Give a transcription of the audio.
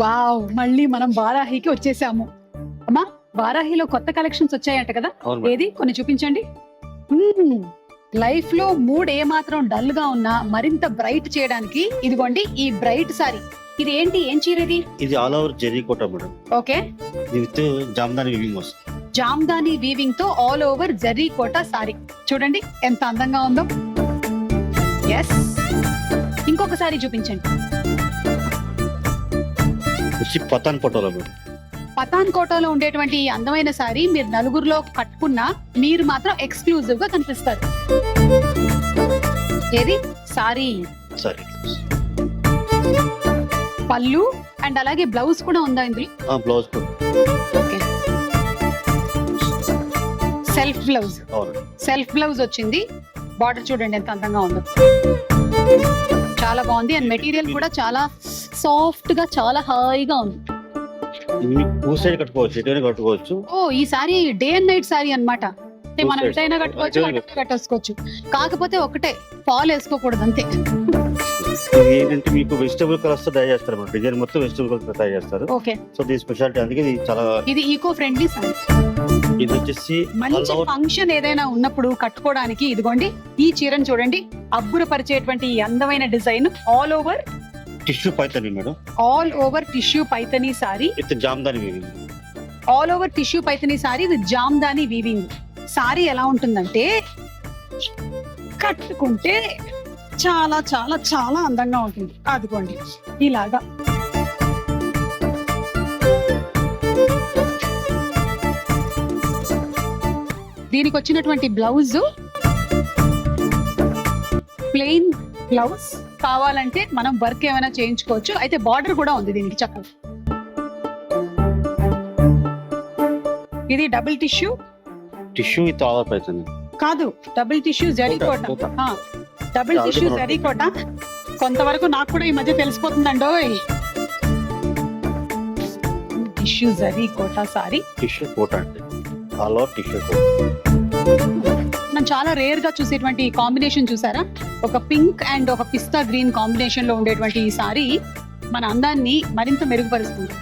Wow, మళ్ళీ మనం వారాహికి వచ్చేసాము. అమ్మా, వారాహిలో కొత్త కలెక్షన్స్ వచ్చాయంట కదా, అవును మేడం. ఏది కొన్ని చూపించండి. లైఫ్ లో మూడ్ ఏ మాత్రం డల్ గా ఉన్నా మరింత బ్రైట్ చేయడానికి ఇదిగోండి ఈ బ్రైట్ సారీ. ఇది ఏంటి, ఏం చీర ఇది? ఇది ఆల్ ఓవర్ జెరీ కోట మేడం. ఓకే, ఇది విత్ జామ్దాని వివింగ్ వస్తుంది. జామ్దాని వీవింగ్ తో ఆల్ ఓవర్ జరీ కోట సారీ. చూడండి ఎంత అందంగా ఉందో. ఎస్, ఇంకొక సారీ చూపించండి. వచ్చి పతాన్ పటోలా మేడం. పతాన్ కోటలో ఉండేటువంటి ఈ అందమైన సారీ మీరు నలుగురిలో కట్టుకున్నా మీరు మాత్రం ఎక్స్క్లూజివ్ గా కనిపిస్తారు. ఏది సారీ? సరే, పళ్ళు అండ్ అలాగే బ్లౌజ్ కూడా ఉందా ఇందులో? బ్లౌజ్ కూడా. Okay, self blouse. అవును, సెల్ఫ్ బ్లౌజ్ వచ్చింది. బార్డర్ చూడండి ఎంత అందంగా ఉందో, చాలా బాగుంది. అండ్ మెటీరియల్ కూడా చాలా సాఫ్ట్ గా చాలా హాయిగా ఉంది. ఇది టూ సైడ్ కట్టుకోవచ్చు, ఎటైనా కట్టుకోవచ్చు. ఓ, ఈ sorry day and night sorry అన్నమాట. అంటే మనం Two sides. ఎటైనా కట్టుకోవచ్చు, అటైనా కట్టేసుకోవచ్చు. కాకపోతే ఒకటే, ఫాల్ వేసుకోకూడదు అంతే. ఇది ఏంటంటే మీకు వెజిటబుల్ కలర్స్ తో తయారు చేస్తారు మేడం. డిజైన్ మొత్తం వెజిటబుల్ కలర్స్ తో తయారు చేస్తారు. ఓకే, సో దీని స్పెషాలిటీ, అందుకే ఇది చాలా. ఇది ఈకో ఫ్రెండ్లీ సారీ. ఇది వచ్చేసి మంచి ఫంక్షన్ ఏదైనా ఉన్నప్పుడు కట్టుకోవడానికి ఇదిగోండి ఈ చీరను చూడండి. అబ్బురపరిచేటువంటి ఈ అందమైన design all over tissue Paithani madam. All over tissue Paithani sorry. With Jamdani weaving. All over tissue Paithani sorry with Jamdani weaving. Sorry ఎలా ఉంటుందంటే కట్టుకుంటే చాలా చాలా చాలా అందంగా ఉంటుంది. అదిగోండి ఇలాగా. దీనికి వచ్చినటువంటి బ్లౌజ్ ప్లెయిన్ బ్లౌజ్. కావాలంటే మనం వర్క్ ఏమైనా చేయించుకోవచ్చు. అయితే బార్డర్ కూడా ఉంది దీనికి చక్కగా. ఇది double tissue tissue with all Paithani కాదు, డబుల్ టిష్యూ జరీకోట. కోట. డబుల్ చాలా టిష్యూ different. జరీకోట. కొంతవరకు నాకు కూడా ఈ మధ్య తెలిసిపోతుందండోయ్. టిష్యూ జరీకోట సారీ. టిష్యూ కోట అంటే ఆల్ ఓవర్ టిష్యూ కోట. మనం చాలా రేర్ గా చూసేటువంటి కాంబినేషన్ చూసారా? ఒక పింక్ అండ్ ఒక పిస్తా గ్రీన్ కాంబినేషన్ లో ఉండేటువంటి ఈ సారీ మన అందాన్ని మరింత మెరుగుపరుస్తుంది.